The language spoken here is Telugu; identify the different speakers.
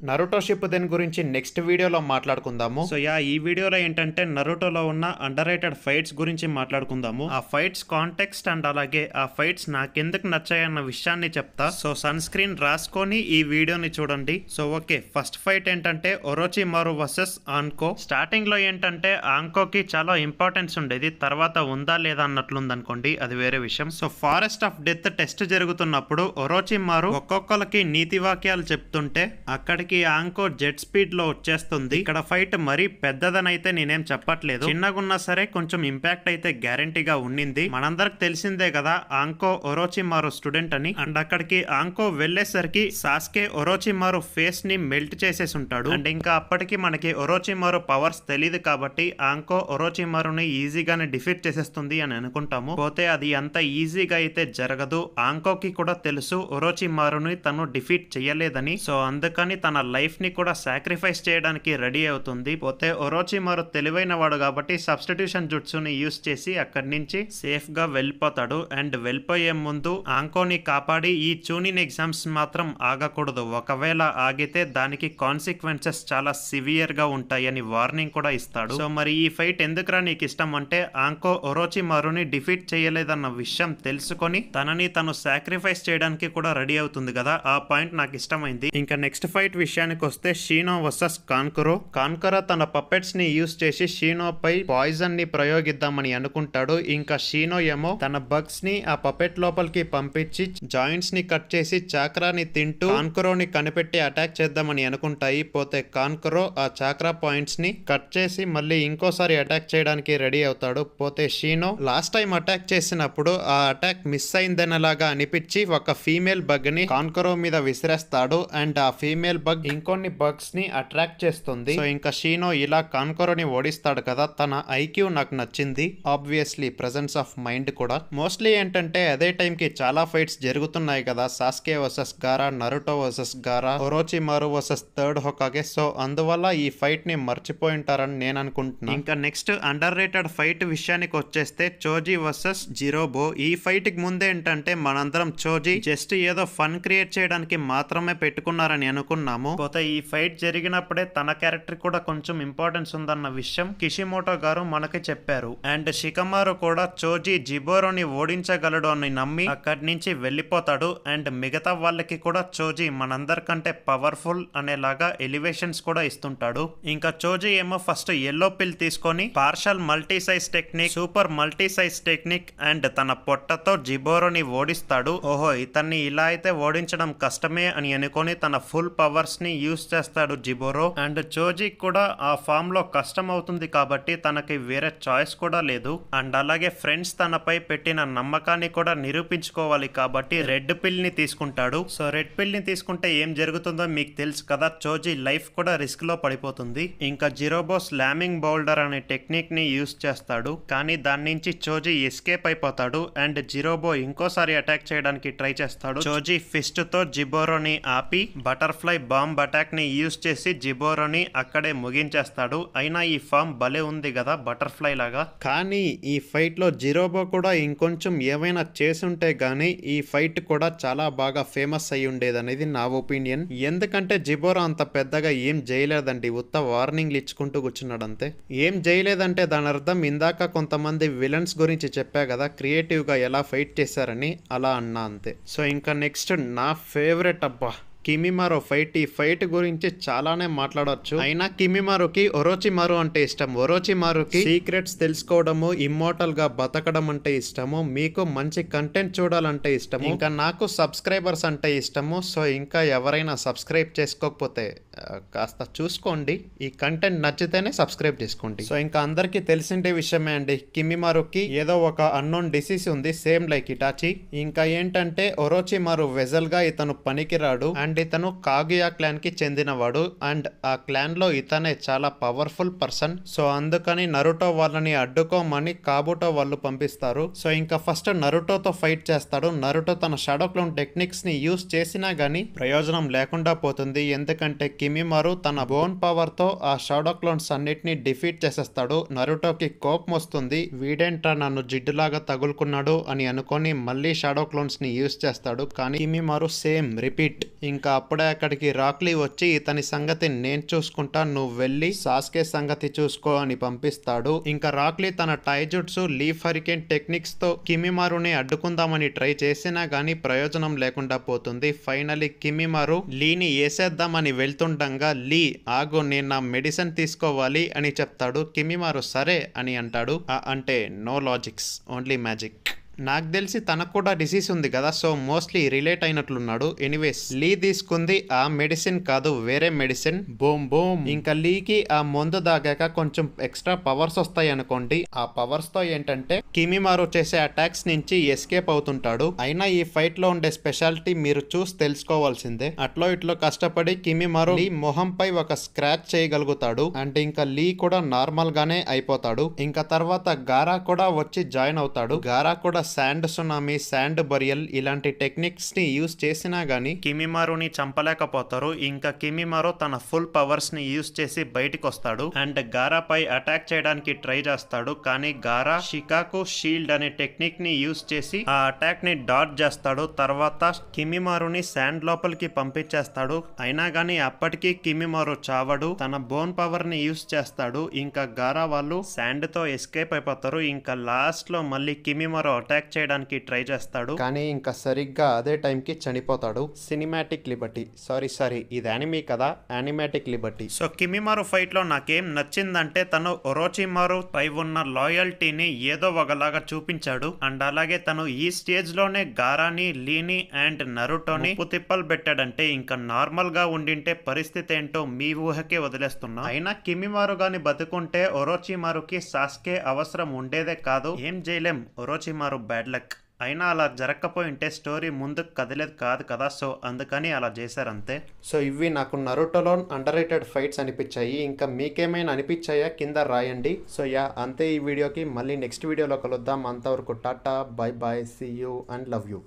Speaker 1: నరుటో షిప్పుదెన్ గురించి నెక్స్ట్ వీడియోలో మాట్లాడుకుందాము. సో ఈ వీడియోలో ఏంటంటే నరుటోలో ఉన్న అండర్ రేటెడ్ ఫైట్స్ గురించి మాట్లాడుకుందాము. ఆ ఫైట్స్ కాంటెక్స్ట్ అండ్ అలాగే ఆ ఫైట్స్ నాకెందుకు నచ్చాయన్న విషయాన్ని చెప్తా. సో సన్ స్క్రీన్ రాసుకొని ఈ వీడియోని చూడండి. సో ఓకే, ఫస్ట్ ఫైట్ ఏంటంటే ఒరోచిమారు వర్సెస్ ఆన్కో. స్టార్టింగ్ లో ఏంటంటే ఆన్కోకి చాలా ఇంపార్టెన్స్ ఉండేది, తర్వాత ఉందా లేదా అన్నట్లుంది అనుకోండి, అది వేరే విషయం. So forest of death test జరుగుతున్నప్పుడు ఒరోచిమారు ఒక్కొక్కరికి నీతి వాక్యాలు చెప్తుంటే అక్కడికి ఆంకో జెట్ స్పీడ్ లో వచ్చేస్తుంది. ఇక్కడ ఫైట్ మరీ పెద్దదనైతే నేనేం చెప్పట్లేదు, చిన్నగున్నా సరే కొంచెం ఇంపాక్ట్ అయితే గ్యారంటీగా ఉండింది. మనందరికి తెలిసిందే కదా ఆంకో ఒరోచిమారు స్టూడెంట్ అని. అండ్ అక్కడికి ఆంకో వెళ్లేసరికి సాస్కే ఒరోచిమారు ఫేస్ ని మెల్ట్ చేసేసి ఉంటాడు. అండ్ ఇంకా అప్పటికి మనకి ఒరోచిమారు పవర్స్ తెలియదు కాబట్టి ఆంకో ఒరోచిమారుని ఈజీగానే డిఫీట్ చేసేస్తుంది అని అనుకుంటాము. పోతే అది అంత ఈజీగా అయితే జరగదు. ఆంకోకి కూడా తెలుసు ఒరోచిమారుని తను డిఫీట్ చేయలేదని. సో అందుకని తన లైఫ్ ని కూడా సాక్రిఫైస్ చేయడానికి రెడీ అవుతుంది. పోతే ఒరోచిమారు తెలివైన వాడు కాబట్టి సబ్స్టిట్యూషన్ జుట్సుని యూస్ చేసి అక్కడి నుంచి సేఫ్ గా వెళ్ళిపోతాడు. అండ్ వెళ్ళిపోయే ముందు ఆంకోని కాపాడి ఈ చూనిన్ ఎగ్జామ్స్ మాత్రం ఆగకూడదు, ఒకవేళ ఆగితే దానికి కాన్సిక్వెన్సెస్ చాలా సివియర్ గా ఉంటాయని వార్నింగ్ కూడా ఇస్తాడు. సో మరి ఈ ఫైట్ ఎందుకురా నీకు ఇష్టం అంటే ఆంకో ఒరోచిమారుని డిఫీట్ చేయలేదన్న విషయం తెలుసుకొని తనని తను సాక్రిఫైస్ చేయడానికి కూడా రెడీ అవుతుంది కదా, ఆ పాయింట్ నాకు ఇష్టమైంది. ఇంకా నెక్స్ట్ ఫైట్ విషయానికి వస్తే షీనో వర్సెస్ కాన్కరో. కాన్కరో తన పప్పెట్స్ ని యూస్ చేసి షీనో పై పాయిజన్ ని ప్రయోగిద్దామని అనుకుంటాడు. ఇంకా షీనో ఏమో తన బగ్స్ ని ఆ పపెట్ లోపలికి పంపించి జాయింట్స్ ని కట్ చేసి చాక్రాని తింటూ కాన్కరోని కనిపెట్టి అటాక్ చేద్దామని అనుకుంటాయి. పోతే కాన్కరో ఆ చాక్రా పాయింట్స్ ని కట్ చేసి మళ్ళీ ఇంకోసారి అటాక్ చేయడానికి రెడీ అవుతాడు. పోతే షీనో లాస్ట్ టైం అటాక్ చేసినప్పుడు ఆ అటాక్ మిస్ అయిందనలాగా అనిపించి ఒక ఫీమేల్ బగ్ ని కాన్కరో మీద విసిరేస్తాడు. అండ్ ఆ ఫీమేల్ బగ్ ఇంకొన్ని బగ్స్ ని అట్రాక్ట్ చేస్తుంది. సో ఇంకా షీనో ఇలా కాన్కరోని ఓడిస్తాడు కదా, తన ఐక్యూ నాకు నచ్చింది. ఆబ్వియస్లీ ప్రెజెన్స్ ఆఫ్ మైండ్ కూడా. మోస్ట్లీ ఏంటంటే అదే టైం కి చాలా ఫైట్స్ జరుగుతున్నాయి కదా, సాస్కే వర్సెస్ గారా, నరుటో వర్సెస్ గారా, ఒరోచిమారు వర్సెస్ థర్డ్ హోకాగే. సో అందువల్ల ఈ ఫైట్ ని మర్చిపోయి ఉంటారని నేను అనుకుంటున్నాను. ఇంకా నెక్స్ట్ అండర్ రేటెడ్ ఫైట్ విషయానికి వచ్చేస్తే చోజీ వర్సెస్ జిరోబో. ఈ ఫైట్ కి ముందే ఏంటంటే మనందరం చోజీ జస్ట్ ఏదో ఫన్ క్రియేట్ చేయడానికి మాత్రమే పెట్టుకున్నారని అనుకున్నాము. పోతే ఈ ఫైట్ జరిగినప్పుడే తన క్యారెక్టర్ కూడా కొంచెం ఇంపార్టెన్స్ ఉందన్న విషయం కిషిమోటో గారు మనకి చెప్పారు. అండ్ షికమారు కూడా చోజీ జిబోరోని ఓడించగలడు అని నమ్మి అక్కడి నుంచి వెళ్ళిపోతాడు. అండ్ మిగతా వాళ్ళకి కూడా చోజీ మనందరికంటే పవర్ఫుల్ అనేలాగా ఎలివేషన్స్ కూడా ఇస్తుంటాడు. ఇంకా చోజీ ఏమో ఫస్ట్ ఎల్లో పిల్ తీసుకొని partial multi size technique, super multi size technique and తన పొట్టతో జిబోరోని ఓడిస్తాడు. ఓహో, ఇతన్ని ఇలా అయితే ఓడించడం కష్టమే అని అనుకొని తన ఫుల్ పవర్స్ ని యూస్ చేస్తాడు జిబోరో. అండ్ చోజీ కూడా ఆ ఫామ్ లో కష్టం అవుతుంది కాబట్టి తనకి వేరే చాయిస్ కూడా లేదు. అండ్ అలాగే ఫ్రెండ్స్ తనపై పెట్టిన నమ్మకాన్ని కూడా నిరూపించుకోవాలి కాబట్టి రెడ్ పిల్ ని తీసుకుంటాడు. సో రెడ్ పిల్ ని తీసుకుంటే ఏం జరుగుతుందో మీకు తెలుసు కదా, చోజీ లైఫ్ కూడా రిస్క్ లో పడిపోతుంది. ఇంకా జిరోబో స్లామింగ్ బౌల్డర్ అనే టెక్నిక్ ని యూస్ చేస్తాడు, కానీ దాని నుంచి చోజీ ఎస్కేప్ అయిపోతాడు. అండ్ జిరోబో ఇంకోసారి అటాక్ చేయడానికి ట్రై చేస్తాడు. చోజీ ఫిస్ట్ తో జిబోరోని ఆపి బటర్ఫ్లై బాంబ్ అటాక్ ని యూస్ చేసి జిబోరోని అక్కడే ముగించేస్తాడు. అయినా ఈ ఫామ్ భలే ఉంది కదా, బటర్ఫ్లై లాగా. కానీ ఈ ఫైట్ లో జిరోబో కూడా ఇంకొంచెం ఏమైనా చేసుంటే గానీ ఈ ఫైట్ కూడా చాలా బాగా ఫేమస్ అయి ఉండేది అనేది నా ఒపీనియన్. ఎందుకంటే జిబోరో అంత పెద్దగా ఏం చేయలేదండి, ఉత్త వార్నింగ్లు ఇచ్చుకుంటూ కూర్చున్నాడు అంతే. ఏం చేయలేదంటే దాని అర్థం ఇందాక కొంతమంది విలన్స్ గురించి చెప్పా కదా, క్రియేటివ్ గా ఎలా ఫైట్ చేశారని, అలా అన్నా అంతే. సో ఇంకా నెక్స్ట్ నా ఫేవరెట్ అబ్బా కిమిమారో ఫైట్. ఈ ఫైట్ గురించి చాలానే మాట్లాడవచ్చు, అయినా కిమిమారుకి ఒరోచిమారు అంటే ఇష్టం. ఒరోచిమారుకి సీక్రెట్స్ తెలుసుకోవడము, ఇమ్మోర్టల్ గా బతకడం అంటే ఇష్టము, మీకు మంచి కంటెంట్ చూడాలంటే ఇష్టము, ఇంకా నాకు సబ్స్క్రైబర్స్ అంటే ఇష్టము. సో ఇంకా ఎవరైనా సబ్స్క్రైబ్ చేసుకోకపోతే కాస్త చూసుకోండి, ఈ కంటెంట్ నచ్చితేనే సబ్స్క్రైబ్ చేసుకోండి. సో ఇంకా అందరికీ తెలిసిండే విషయమే అండి, కిమిమారుకి ఏదో ఒక అన్నోన్ డిసీజ్ ఉంది, సేమ్ లైక్ ఇటాచి. ఇంకా ఏంటంటే ఒరోచిమారు వెజల్ గా ఇతను పనికిరాడు. అండ్ ఇతను కాగుయా క్లాన్ కి చెందినవాడు. అండ్ ఆ క్లాన్ లో ఇతనే చాలా పవర్ఫుల్ పర్సన్. సో అందుకని నరుటో వాళ్ళని అడ్డుకోమని కాబుటో వాళ్ళు పంపిస్తారు. సో ఇంకా ఫస్ట్ నరుటోతో ఫైట్ చేస్తాడు. నరుటో తన షాడో క్లోన్ టెక్నిక్స్ ని యూస్ చేసినా గానీ ప్రయోజనం లేకుండా పోతుంది. ఎందుకంటే కిమిమారు తన బోన్ పవర్ తో ఆ షాడో క్లోన్స్ అన్నిటిని డిఫీట్ చేసేస్తాడు. నరుటోకి కోపం వస్తుంది, వీడేంట్రా నన్ను జిడ్డులాగా తగులుకున్నాడు అని అనుకొని మళ్ళీ షాడో క్లోన్స్ ని యూస్ చేస్తాడు. కానీ కిమిమారు సేమ్ రిపీట్. ఇంకా ఇంకా అప్పుడే అక్కడికి రాక్లీ వచ్చి ఇతని సంగతి నేను చూసుకుంటా, నువ్వు వెళ్ళి సాస్కే సంగతి చూసుకో అని పంపిస్తాడు. ఇంకా రాక్లీ తన టైజుట్సు లీఫ్ హరికేన్ టెక్నిక్స్ తో కిమిమారుని అడ్డుకుందామని ట్రై చేసినా గానీ ప్రయోజనం లేకుండా పోతుంది. ఫైనలీ కిమిమారు లీని వేసేద్దామని వెళ్తుండగా లీ ఆగు, నేను నా మెడిసిన్ తీసుకోవాలి అని చెప్తాడు. కిమిమారు సరే అని అంటాడు. అంటే నో లాజిక్స్, ఓన్లీ మ్యాజిక్. నాకు తెలిసి తనకు కూడా డిసీజ్ ఉంది కదా, సో మోస్ట్లీ రిలేట్ అయినట్లున్నాడు. ఎనీవేస్ లీ తీసుకుంది ఆ మెడిసిన్ కాదు, వేరే మెడిసిన్. Boom boom. ఇంకా లీకి ఆ మందు దాగాక కొంచెం ఎక్స్ట్రా పవర్స్ వస్తాయి అనుకోండి. ఆ పవర్స్ తో ఏంటంటే కిమిమారు చేసే అటాక్స్ నుంచి ఎస్కేప్ అవుతుంటాడు. అయినా ఈ ఫైట్ లో ఉండే స్పెషాలిటీ మీరు చూసి తెలుసుకోవాల్సిందే. అట్లో ఇట్లో కష్టపడి కిమిమారు లీ మొహంపై ఒక స్క్రాచ్ చేయగలుగుతాడు. అండ్ ఇంకా లీ కూడా నార్మల్ గానే అయిపోతాడు. ఇంకా తర్వాత గారా కూడా వచ్చి జాయిన్ అవుతాడు. గారా కూడా శాండ్ సునామీ, శాండ్ బరియల్ ఇలాంటి టెక్నిక్స్ ని యూజ్ చేసినా గానీ కిమిమారుని చంపలేకపోతారు. ఇంకా కిమిమారు తన ఫుల్ పవర్స్ ని యూజ్ చేసి బయటికి వస్తాడు అండ్ గారాపై అటాక్ చేయడానికి ట్రై చేస్తాడు. కానీ గారా షికాకు షీల్డ్ అనే టెక్నిక్ ని యూజ్ చేసి ఆ అటాక్ ని డాడ్జ్ చేస్తాడు. తర్వాత కిమిమారుని శాండ్ లోపలికి పంపించేస్తాడు. అయినా గానీ అప్పటికీ కిమిమారు చావడు. తన బోన్ పవర్ ని యూజ్ చేస్తాడు. ఇంకా గారా వాళ్ళు శాండ్ తో ఎస్కేప్ అయిపోతారు. ఇంకా లాస్ట్ లో మళ్ళీ కిమిమారు అటాక్ చేయడానికి ట్రై చేస్తాడు. కానీ ఇంకా సరిగ్గా అదే టైంకి చనిపోతాడు. సినిమాటిక్ లిబర్టీ, సారీ ఇది యానిమీ కదా, యానిమాటిక్ లిబర్టీ. సో కిమిమారు ఫైట్ లో నాకేం నచ్చిందంటే తను ఒరోచిమారు పై ఉన్న లాయల్టీని ఏదో ఒకలాగా చూపించాడు. అండ్ అలాగే తను ఈ స్టేజ్ లోనే గారాని, లీని అండ్ నరుటోని తిప్పలు పెట్టాడంటే ఇంకా నార్మల్ గా ఉండింటే పరిస్థితి ఏంటో మీ ఊహకే వదిలేస్తున్నా. అయినా కిమిమారు గాని బతుకుంటే ఒరోచిమారుకి సాస్కే అవసరం ఉండేదే కాదు. ఏం చేయలేం, ఒరోచిమారు బ్యాడ్ లక్. అయినా అలా జరగకపోయింటే స్టోరీ ముందుకు కదిలేదు కాదు కదా, సో అందుకని అలా చేశారంతే. సో ఇవి నాకు నరుటోలో అండర్ రేటెడ్ ఫైట్స్ అనిపించాయి. ఇంకా మీకేమైనా అనిపించాయా కింద రాయండి. సో అంతే ఈ వీడియోకి. మళ్ళీ నెక్స్ట్ వీడియోలో కలుద్దాం. అంతవరకు tata, bye bye, see you and love you.